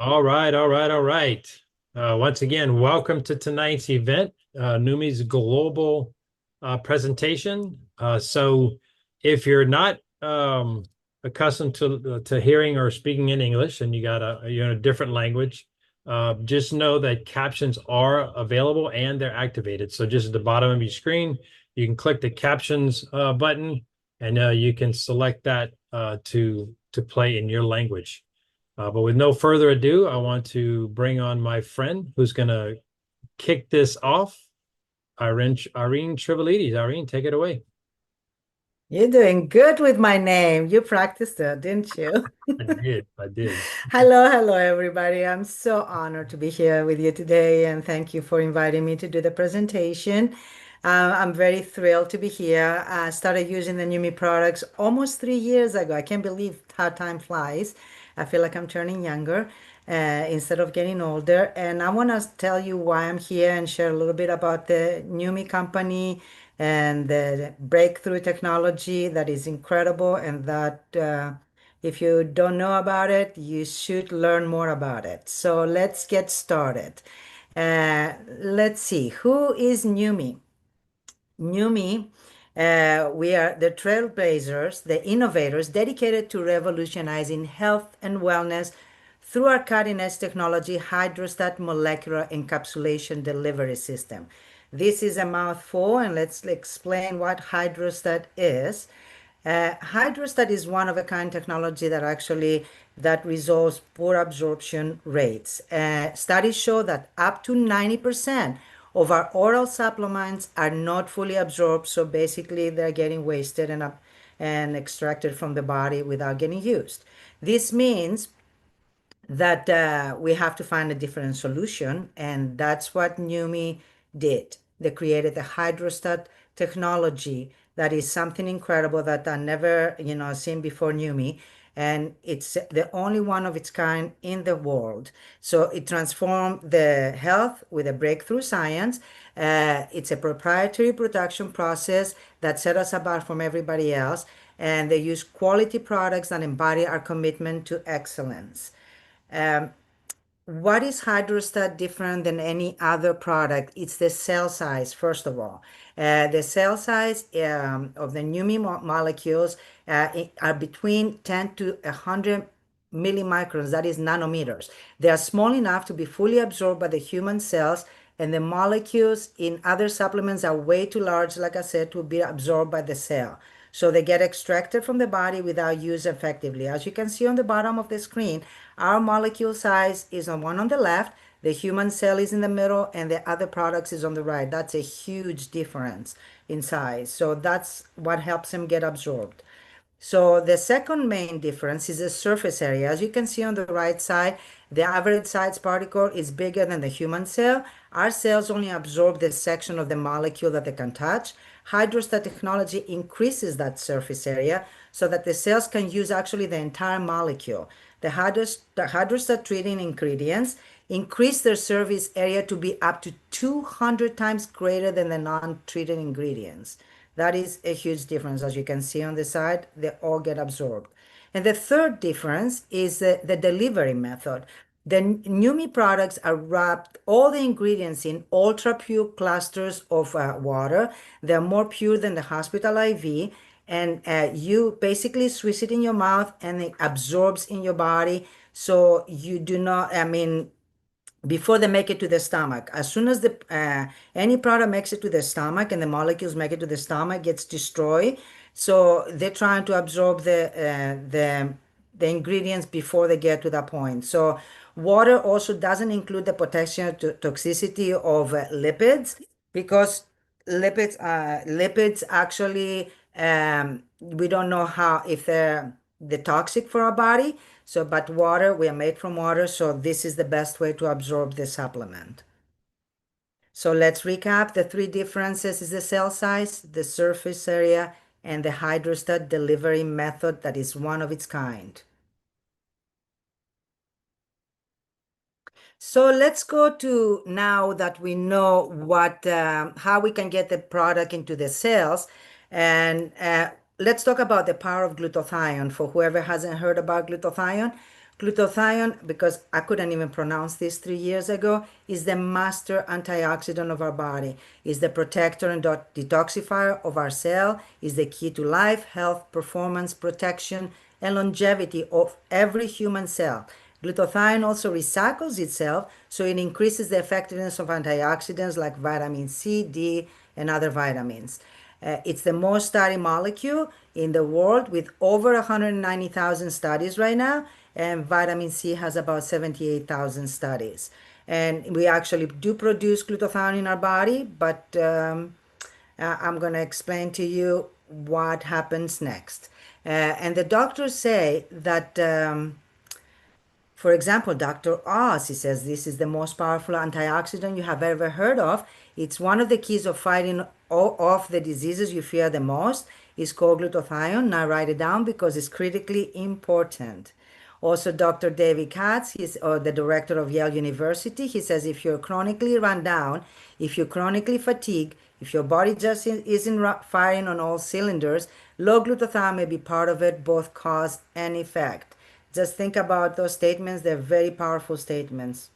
All right, all right, all right. Once again, welcome to tonight's event, Numi's global presentation. So if you're not accustomed to hearing or speaking in English and you're in a different language, just know that captions are available and they're activated. So just at the bottom of your screen, you can click the captions button and you can select that to play in your language. But with no further ado, I want to bring on my friend who's going to kick this off, Irene Trivalides. Irene, take it away. You're doing good with my name. You practiced it, didn't you? I did. I did. Hello, everybody. I'm so honored to be here with you today, and thank you for inviting me to do the presentation. I'm very thrilled to be here. I started using the Numi products almost 3 years ago. I can't believe how time flies. I feel like I'm turning younger instead of getting older. And I want to tell you why I'm here and share a little bit about the Numi company and the breakthrough technology that is incredible and that if you don't know about it, you should learn more about it. So let's get started. Let's see, who is Numi? Numi, we are the trailblazers, the innovators dedicated to revolutionizing health and wellness through our cutting-edge technology, Hydrostat molecular encapsulation delivery system. This is a mouthful, and let's explain what Hydrostat is. Hydrostat is one of a kind technology that resolves poor absorption rates. Studies show that up to 90% of our oral supplements are not fully absorbed, so basically they're getting wasted and extracted from the body without getting used. This means that we have to find a different solution, and that's what Numi did. They created the Hydrostat technology that is something incredible that I never, seen before Numi, and it's the only one of its kind in the world. So it transformed the health with a breakthrough science. It's a proprietary production process that set us apart from everybody else, and they use quality products that embody our commitment to excellence. Um, what is Hydrostat different than any other product? It's the cell size, first of all. The cell size of the Numi molecules are between 10 to 100 millimicrons, that is nanometers. They are small enough to be fully absorbed by the human cells, and the molecules in other supplements are way too large, like I said, to be absorbed by the cell. So they get extracted from the body without use effectively. As you can see on the bottom of the screen, our molecule size is on one on the left, the human cell is in the middle, and the other products is on the right. That's a huge difference in size. So that's what helps them get absorbed. So the second main difference is the surface area. As you can see on the right side, the average size particle is bigger than the human cell. Our cells only absorb the section of the molecule that they can touch. Hydrostat technology increases that surface area so that the cells can use actually the entire molecule. The hydrostat treating ingredients increase their surface area to be up to 200 times greater than the non-treated ingredients. That is a huge difference. As you can see on the side, they all get absorbed. And the third difference is the delivery method. The Numi products are wrapped all the ingredients in ultra pure clusters of water. They're more pure than the hospital IV. And you basically squeeze it in your mouth and it absorbs in your body. So you do not, before they make it to the stomach. As soon as the any product makes it to the stomach and the molecules make it to the stomach, gets destroyed. So they're trying to absorb the ingredients before they get to that point. So water also doesn't include the potential toxicity of lipids because lipids actually we don't know how if they're toxic for our body. So, but water, we are made from water, so this is the best way to absorb the supplement. So let's recap. The three differences is the cell size, the surface area, and the hydrostat delivery method that is one of its kind. So let's go to now that we know how we can get the product into the cells, and let's talk about the power of glutathione. For whoever hasn't heard about glutathione, Glutathione, because I couldn't even pronounce this 3 years ago, is the master antioxidant of our body, is the protector and detoxifier of our cell, is the key to life, health, performance, protection, and longevity of every human cell. Glutathione also recycles itself, so it increases the effectiveness of antioxidants like vitamin C, D, and other vitamins. It's the most studied molecule in the world with over 190,000 studies right now, and vitamin C has about 78,000 studies. And we actually do produce glutathione in our body, but I'm going to explain to you what happens next. And the doctors say that for example, Dr. Oz, he says this is the most powerful antioxidant you have ever heard of. It's one of the keys of fighting off the diseases you fear the most. It's called glutathione. Now write it down because it's critically important. Also, Dr. David Katz, he's the director of Yale University. He says if you're chronically run down, if you're chronically fatigued, if your body just isn't firing on all cylinders, low glutathione may be part of it, both cause and effect. Just think about those statements. They're very powerful statements.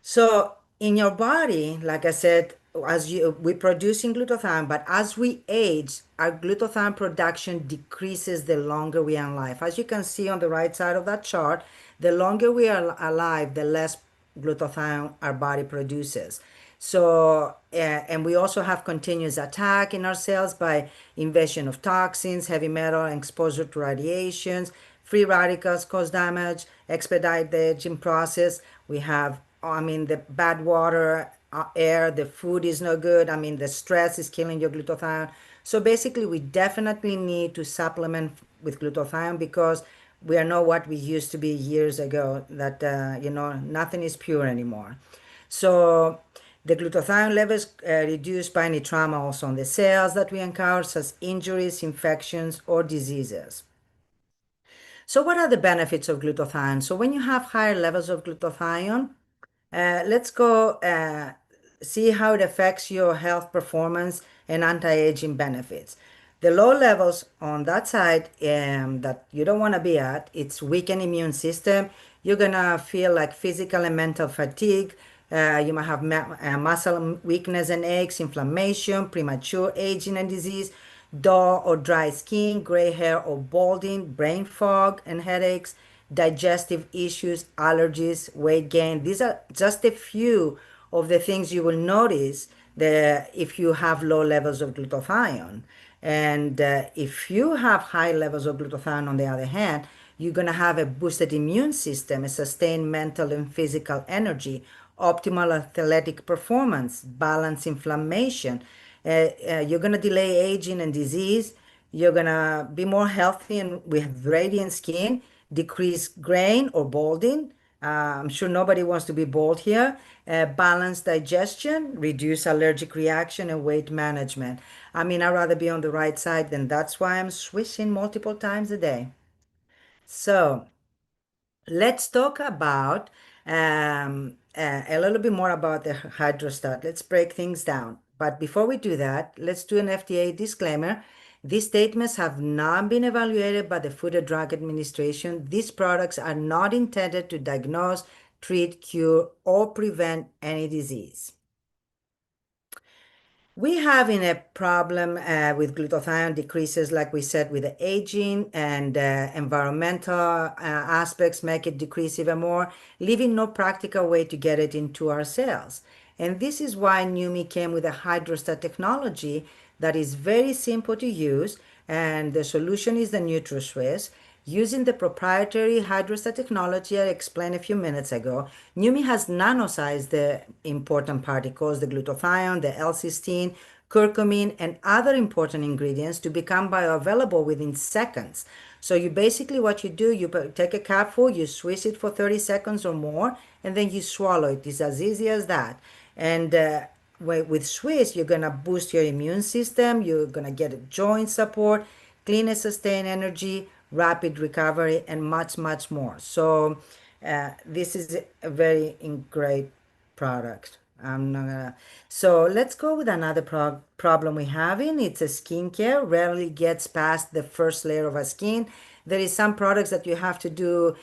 So in your body, like I said, we're producing glutathione, but as we age, our glutathione production decreases the longer we are alive. As you can see on the right side of that chart, the longer we are alive, the less glutathione our body produces. So, and we also have continuous attack in our cells by invasion of toxins, heavy metal, exposure to radiations. Free radicals cause damage, expedite the aging process. We have, I mean, the bad water, air, the food is no good. I mean, the stress is killing your glutathione. So basically, we definitely need to supplement with glutathione because we are not what we used to be years ago, that, nothing is pure anymore. So the glutathione levels reduced by any trauma also on the cells that we encounter, such as injuries, infections, or diseases. So what are the benefits of glutathione? So when you have higher levels of glutathione, let's go see how it affects your health performance and anti-aging benefits. The low levels on that side that you don't want to be at, it's weakened immune system. You're gonna feel like physical and mental fatigue. You might have muscle weakness and aches, inflammation, premature aging and disease, dull or dry skin, gray hair or balding, brain fog and headaches, digestive issues, allergies, weight gain. These are just a few of the things you will notice if you have low levels of glutathione. And if you have high levels of glutathione, on the other hand, you're going to have a boosted immune system, a sustained mental and physical energy, optimal athletic performance, balanced inflammation. You're going to delay aging and disease. You're going to be more healthy and with radiant skin, decrease grain or balding. I'm sure nobody wants to be bald here. Balanced digestion, reduce allergic reaction, and weight management. I mean, I'd rather be on the right side, and that's why I'm swishing multiple times a day. So let's talk about a little bit more about the hydrostat. Let's break things down. But before we do that, let's do an FDA disclaimer. These statements have not been evaluated by the Food and Drug Administration. These products are not intended to diagnose, treat, cure, or prevent any disease. We having a problem with glutathione decreases, like we said, with the aging, and environmental aspects make it decrease even more, leaving no practical way to get it into our cells. And this is why NUMMI came with a hydrostat technology that is very simple to use, and the solution is the NutraSwiss. Using the proprietary hydrostat technology I explained a few minutes ago, NUMMI has nanosized the important particles, the glutathione, the L-cysteine, curcumin, and other important ingredients to become bioavailable within seconds. So you basically, what you do, you take a capful, you swish it for 30 seconds or more, and then you swallow it. It's as easy as that. And with Swiss, you're gonna boost your immune system, you're gonna get joint support, clean and sustained energy, rapid recovery, and much, much more. So this is a very great product. I'm not gonna. So let's go with another problem we're having. It's a skincare. Rarely gets past the first layer of a skin. There is some products that you have to do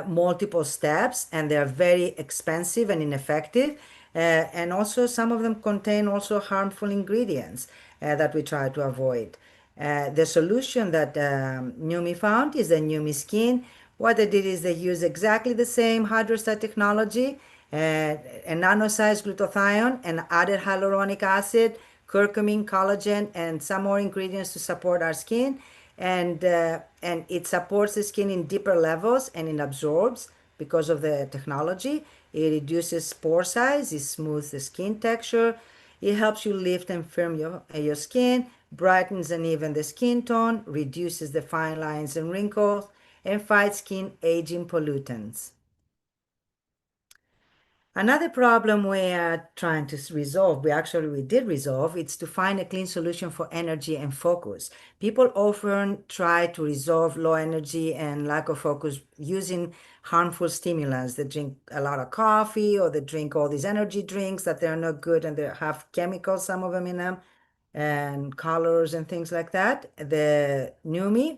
multiple steps, and they are very expensive and ineffective. And also, some of them contain also harmful ingredients that we try to avoid. The solution that Numi found is the Numi Skin. What they did is they use exactly the same hydrostat technology, a nano-sized glutathione, and added hyaluronic acid, curcumin, collagen, and some more ingredients to support our skin. And it supports the skin in deeper levels and it absorbs because of the technology. It reduces pore size, it smooths the skin texture, it helps you lift and firm your skin, brightens and even the skin tone, reduces the fine lines and wrinkles, and fights skin aging pollutants. Another problem we are trying to resolve, we did resolve, it's to find a clean solution for energy and focus. People often try to resolve low energy and lack of focus using harmful stimulants. They drink a lot of coffee or they drink all these energy drinks that they're not good and they have chemicals, some of them in them, and colors and things like that. The Numi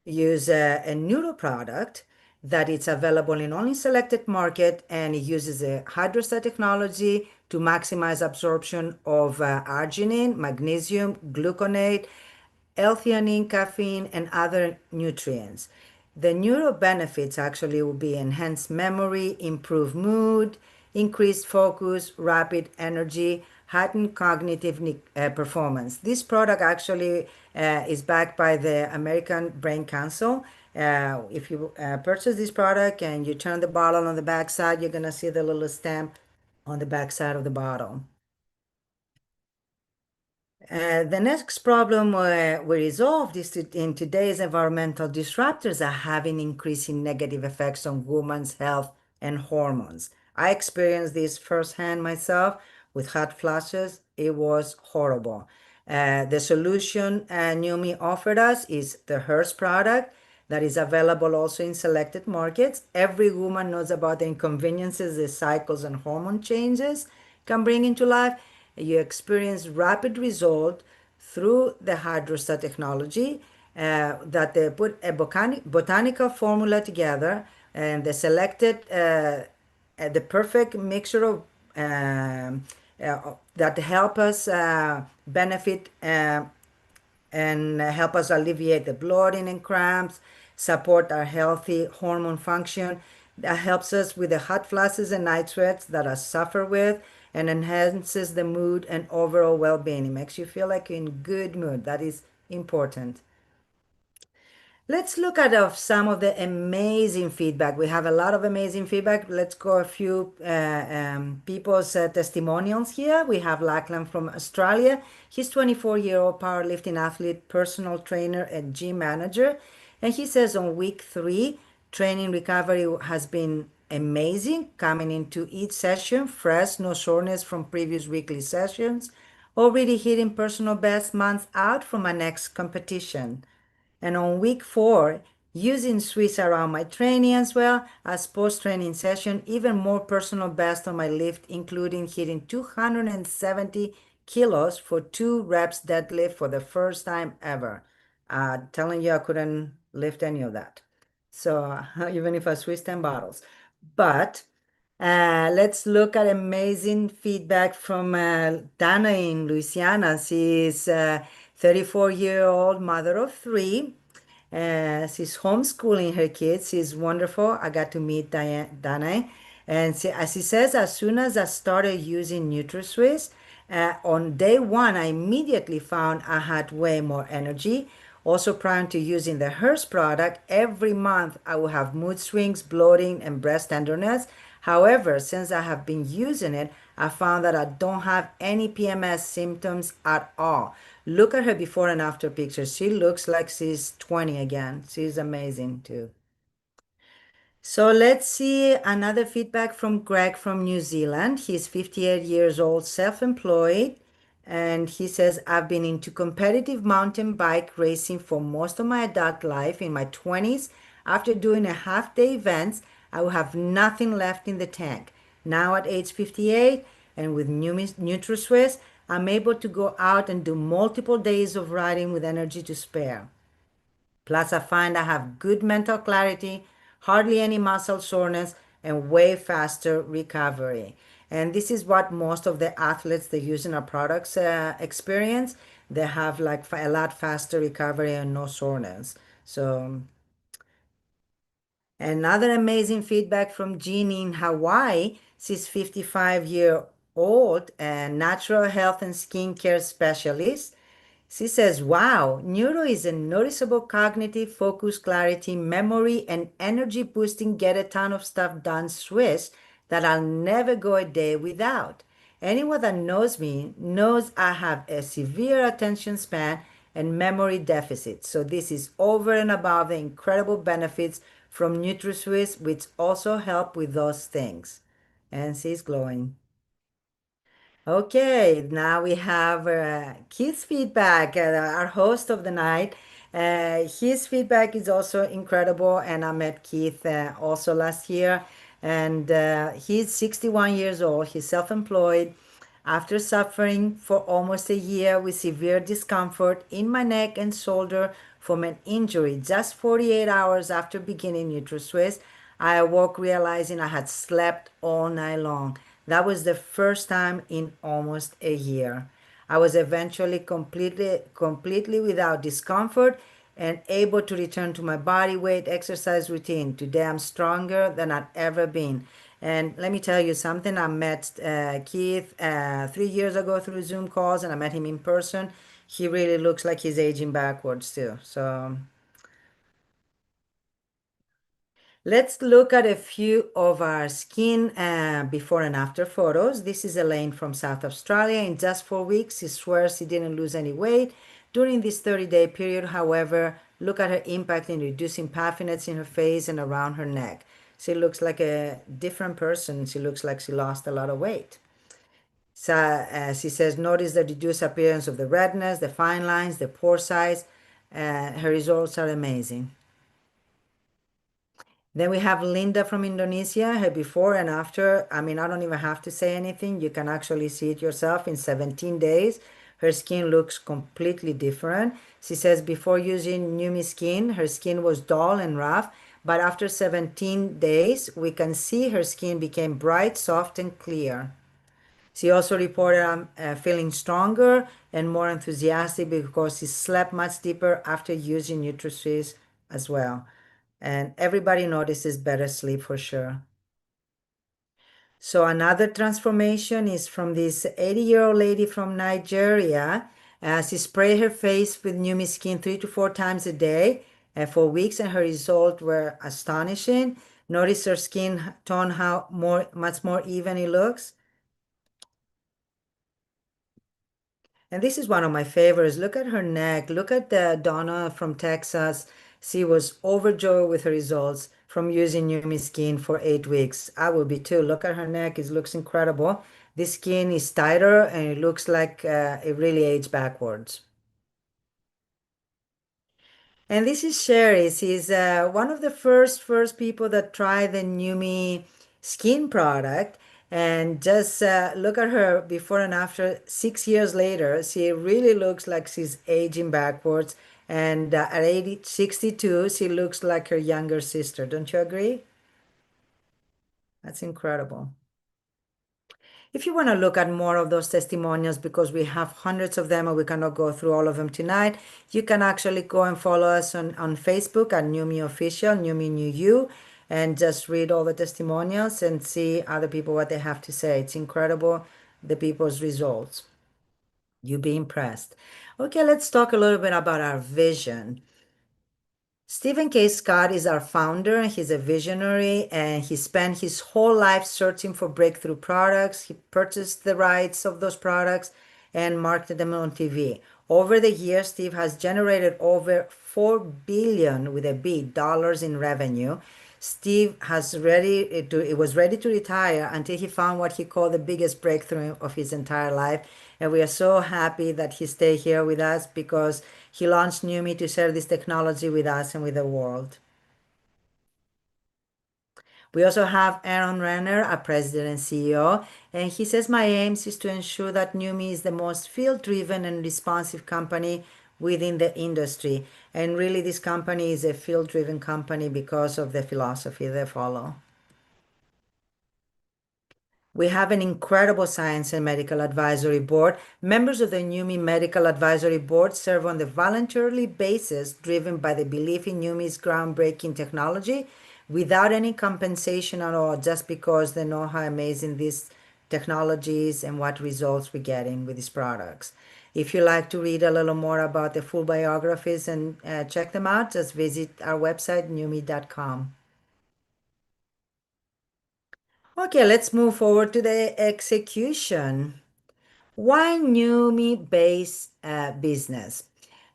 use a neuro product that it's available in only selected market, and it uses a hydrostat technology to maximize absorption of arginine, magnesium, gluconate, L-theanine, caffeine, and other nutrients. The neuro benefits actually will be enhanced memory, improved mood, increased focus, rapid energy, heightened cognitive performance. This product actually is backed by the American Brain Council. If you purchase this product and you turn the bottle on the back side, you're going to see the little stamp on the back side of the bottle. The next problem we resolved is in today's environmental disruptors are having increasing negative effects on women's health and hormones. I experienced this firsthand myself with hot flashes. It was horrible. The solution Numi offered us is the Hers product that is available also in selected markets. Every woman knows about the inconveniences the cycles and hormone changes can bring into life. You experience rapid result through the hydrostat technology that they put a botanical formula together and they selected the perfect mixture of that help us benefit and help us alleviate the bloating and cramps, support our healthy hormone function. That helps us with the hot flashes and night sweats that I suffer with, and enhances the mood and overall well-being. It makes you feel like you're in good mood. That is important. Let's look at some of the amazing feedback. We have a lot of amazing feedback. Let's go a few people's testimonials here. We have Lachlan from Australia. He's 24-year-old powerlifting athlete, personal trainer, and gym manager. And he says on week 3, training recovery has been amazing, coming into each session fresh, no soreness from previous weekly sessions, already hitting personal best months out from my next competition. And on week 4, using Swiss around my training as well as post-training session, even more personal best on my lift, including hitting 270 kilos for 2 reps deadlift for the first time ever. Telling you I couldn't lift any of that. So even if I Swiss 10 bottles. But let's look at amazing feedback from Dana in Louisiana. She's 34-year-old mother of 3. She's homeschooling her kids. She's wonderful. I got to meet Dana. And as she says, as soon as I started using NutraSwiss, on day 1, I immediately found I had way more energy. Also, prior to using the Hers product, every month I will have mood swings, bloating, and breast tenderness. However, since I have been using it, I found that I don't have any PMS symptoms at all. Look at her before and after pictures. She looks like she's 20 again. She's amazing too. So let's see another feedback from Greg from New Zealand. He's 58 years old, self-employed, and he says, I've been into competitive mountain bike racing for most of my adult life. In my 20s, after doing a half-day events, I will have nothing left in the tank. Now at age 58, And with NutraSwiss, I'm able to go out and do multiple days of riding with energy to spare. Plus, I find I have good mental clarity, hardly any muscle soreness, and way faster recovery. And this is what most of the athletes that using our products experience. They have like a lot faster recovery and no soreness. So another amazing feedback from Jeannie in Hawaii. She's 55-year old and natural health and skincare specialist. She says, wow, Neuro is a noticeable cognitive focus, clarity, memory, and energy boosting, get a ton of stuff done Swiss that I'll never go a day without. Anyone that knows me knows I have a severe attention span and memory deficit. So this is over and above the incredible benefits from NutraSwiss, which also help with those things. And she's glowing. Okay, now we have Keith's feedback, our host of the night. His feedback is also incredible, and I met Keith also last year. And he's 61 years old. He's self-employed. After suffering for almost a year with severe discomfort in my neck and shoulder from an injury, just 48 hours after beginning NutraSwiss, I awoke realizing I had slept all night long. That was the first time in almost a year. I was eventually completely without discomfort and able to return to my body weight exercise routine. Today I'm stronger than I've ever been. And let me tell you something. I met Keith 3 years ago through Zoom calls, and I met him in person. He really looks like he's aging backwards too. So let's look at a few of our skin before and after photos. This is Elaine from South Australia. In just 4 weeks, she swears she didn't lose any weight. During this 30-day period, however, look at her impact in reducing puffiness in her face and around her neck. She looks like a different person. She looks like she lost a lot of weight. So she says, notice the reduced appearance of the redness, the fine lines, the pore size. Her results are amazing. Then we have Linda from Indonesia, her before and after. I mean, I don't even have to say anything. You can actually see it yourself in 17 days. Her skin looks completely different. She says before using Numi Skin, her skin was dull and rough, but after 17 days, we can see her skin became bright, soft, and clear. She also reported feeling stronger and more enthusiastic because she slept much deeper after using NutraSwiss as well. And everybody notices better sleep for sure. So another transformation is from this 80-year-old lady from Nigeria. She sprayed her face with Numi Skin 3 to 4 times a day for weeks, and her results were astonishing. Notice her skin tone, how much more even it looks. And this is one of my favorites. Look at her neck. Look at Donna from Texas. She was overjoyed with her results from using Numi Skin for 8 weeks. I will be too. Look at her neck. It looks incredible. This skin is tighter and it looks like it really aged backwards. And this is Sherry. She's one of the first people that tried the Numi skin product. And just look at her before and after. 6 years later, she really looks like she's aging backwards. And at 62, she looks like her younger sister. Don't you agree? That's incredible. If you want to look at more of those testimonials, because we have hundreds of them and we cannot go through all of them tonight, you can actually go and follow us on Facebook at Numi Official, Numi New You, and just read all the testimonials and see other people what they have to say. It's incredible, the people's results. You'll be impressed. Okay, let's talk a little bit about our vision. Stephen K. Scott is our founder. He's a visionary and he spent his whole life searching for breakthrough products. He purchased the rights of those products and marketed them on TV. Over the years, Steve has generated over 4 billion with a B dollars in revenue. Steve was ready to retire until he found what he called the biggest breakthrough of his entire life. And we are so happy that he stayed here with us because he launched Numi to share this technology with us and with the world. We also have Aaron Renner, our president and CEO, and he says, my aim is to ensure that Numi is the most field-driven and responsive company within the industry. And really, this company is a field-driven company because of the philosophy they follow. We have an incredible science and medical advisory board. Members of the NUMI Medical Advisory Board serve on the voluntarily basis driven by the belief in NUMI's groundbreaking technology without any compensation at all, just because they know how amazing these technologies and what results we're getting with these products. If you like to read a little more about the full biographies and check them out, just visit our website, numi.com. Okay, let's move forward to the execution. Why Numi-based business?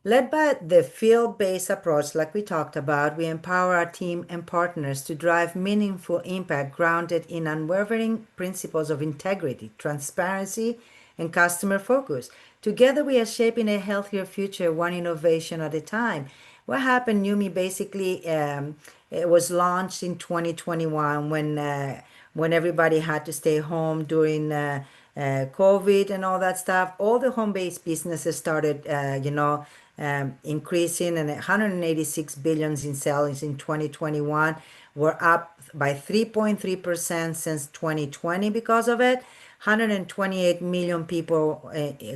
Led by the field-based approach, like we talked about, we empower our team and partners to drive meaningful impact grounded in unwavering principles of integrity, transparency, and customer focus. Together, we are shaping a healthier future, one innovation at a time. What happened, Numi basically, it was launched in 2021 when everybody had to stay home during COVID and all that stuff. All the home-based businesses started, increasing, and 186 billions in sales in 2021 were up by 3.3% since 2020 because of it. 128 million people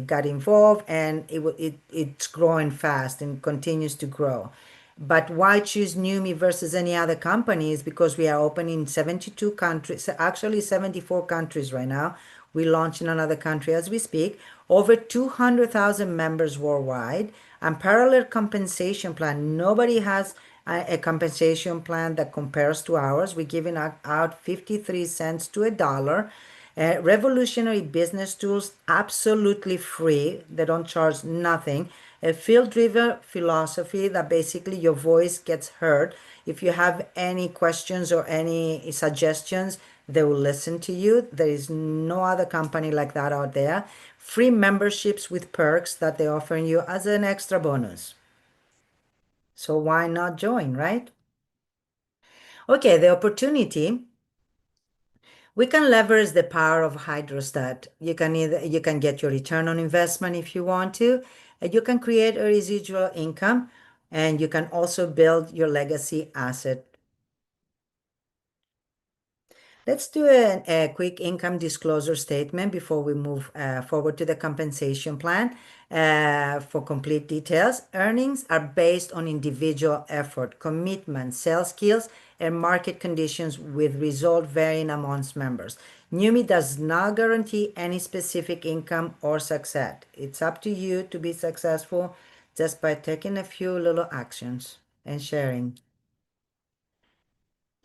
got involved, and it's growing fast and continues to grow. But why choose Numi versus any other companies? Because we are open in 72 countries, actually 74 countries right now. We launch in another country as we speak. Over 200,000 members worldwide. Unparalleled compensation plan. Nobody has a compensation plan that compares to ours. We're giving out 53 cents to a dollar. Revolutionary business tools, absolutely free. They don't charge nothing. A field-driven philosophy that basically your voice gets heard. If you have any questions or any suggestions, they will listen to you. There is no other company like that out there. Free memberships with perks that they offer you as an extra bonus. So why not join, right? Okay, the opportunity. We can leverage the power of hydrostat. You can get your return on investment if you want to, and you can create a residual income, and you can also build your legacy asset. Let's do a quick income disclosure statement before we move forward to the compensation plan. For complete details, earnings are based on individual effort, commitment, sales skills, and market conditions, with result varying amongst members. Numi does not guarantee any specific income or success. It's up to you to be successful just by taking a few little actions and sharing.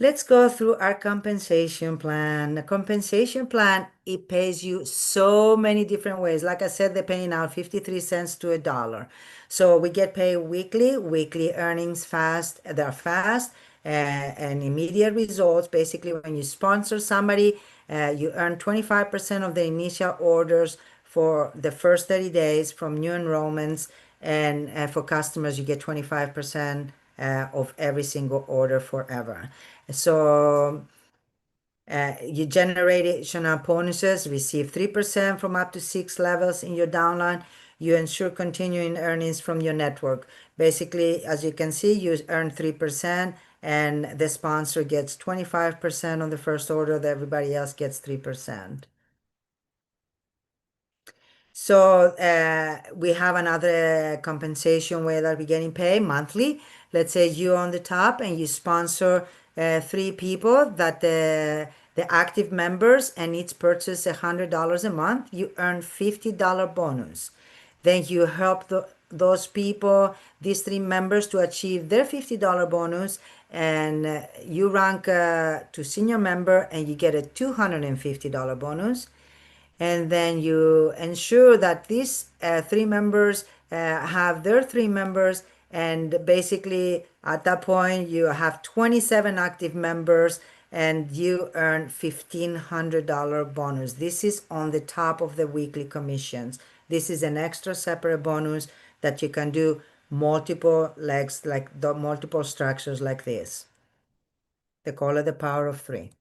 Let's go through our compensation plan. The compensation plan, it pays you so many different ways. Like I said, they're paying out 53 cents to a dollar. So we get paid weekly earnings fast. They're fast and immediate results. Basically, when you sponsor somebody, you earn 25% of the initial orders for the first 30 days from new enrollments. And for customers, you get 25% of every single order forever. So you generational bonuses, receive 3% from up to 6 levels in your downline. You ensure continuing earnings from your network. Basically, as you can see, you earn 3%, and the sponsor gets 25% on the first order, that everybody else gets 3%. So we have another compensation way that we're getting paid monthly. Let's say you're on the top and you sponsor 3 people that the active members, and each purchase $100 a month, you earn $50 bonus. Then you help those people, these 3 members, to achieve their $50 bonus, and you rank to senior member and you get a $250 bonus. And then you ensure that these 3 members have their 3 members, and basically at that point you have 27 active members and you earn $1,500 bonus. This is on the top of the weekly commissions. This is an extra separate bonus that you can do multiple legs, like the multiple structures like this. They call it the power of three.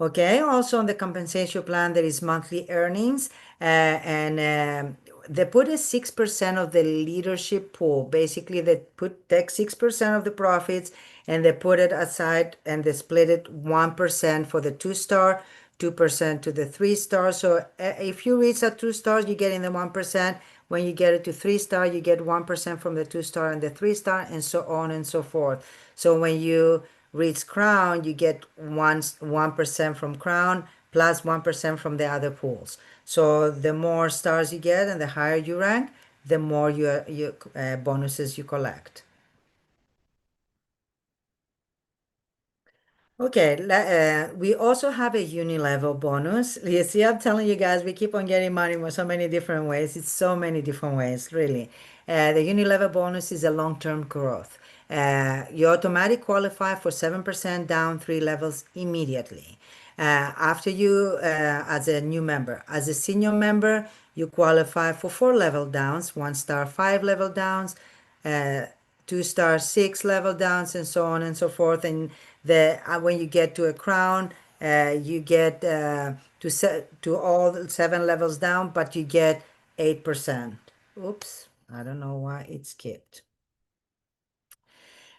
Okay, also on the compensation plan, there is monthly earnings, and they put a 6% of the leadership pool. Basically, they take 6% of the profits and they put it aside and they split it 1% for the 2-star, 2% to the 3-star. So if you reach a 2-star, you get in the 1%. When you get it to 3-star, you get 1% from the 2-star and the 3-star, and so on and so forth. So when you reach crown, you get 1% from crown plus 1% from the other pools. So the more stars you get and the higher you rank, the more bonuses you collect. Okay, we also have a uni-level bonus. You see, I'm telling you guys, we keep on getting money in so many different ways. It's so many different ways, really. The uni-level bonus is a long-term growth. You automatically qualify for 7% down 3 levels immediately. After you, as a new member, as a senior member, you qualify for 4 level downs, 1-star 5 level downs, uh, 2-star 6 level downs, and so on and so forth. And when you get to a crown, you get to all 7 levels down, but you get 8%. Oops, I don't know why it skipped.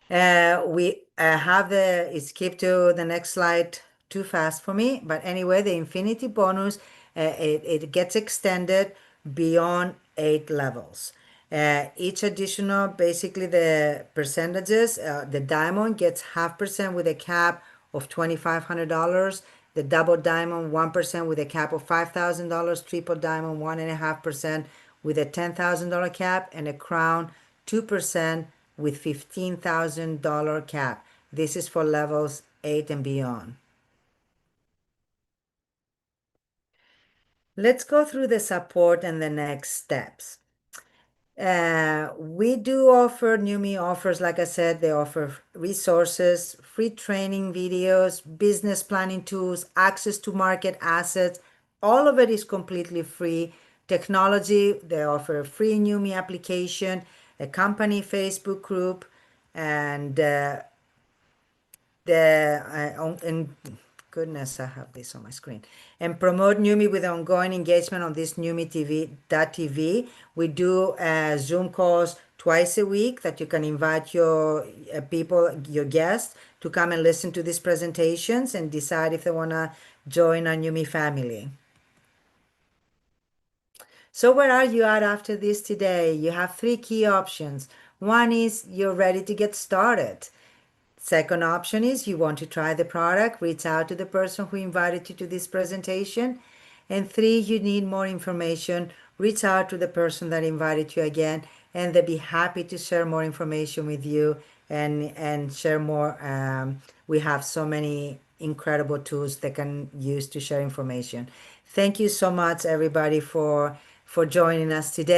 We have it skipped to the next slide too fast for me. But anyway, the infinity bonus, it gets extended beyond 8 levels. Each additional, basically the percentages, the diamond gets 0.5% with a cap of $2,500. The double diamond, 1% with a cap of $5,000. Triple diamond, 1.5% with a $10,000 cap. And a crown, 2% with $15,000 cap. This is for levels 8 and beyond. Let's go through the support and the next steps. We do offer NewMe offers. Like I said, they offer resources, free training videos, business planning tools, access to market assets. All of it is completely free. Technology, they offer a free NewMe application, a company Facebook group, and and goodness, I have this on my screen, and promote NewMe with ongoing engagement on this NewMe.tv. We do Zoom calls twice a week that you can invite your people, your guests, to come and listen to these presentations and decide if they want to join our NewMe family. So where are you at after this today? You have 3 key options. One is you're ready to get started. Second option is you want to try the product, reach out to the person who invited you to this presentation. And 3, you need more information, reach out to the person that invited you again, and they'll be happy to share more information with you and share more. We have so many incredible tools they can use to share information. Thank you so much, everybody, for joining us today.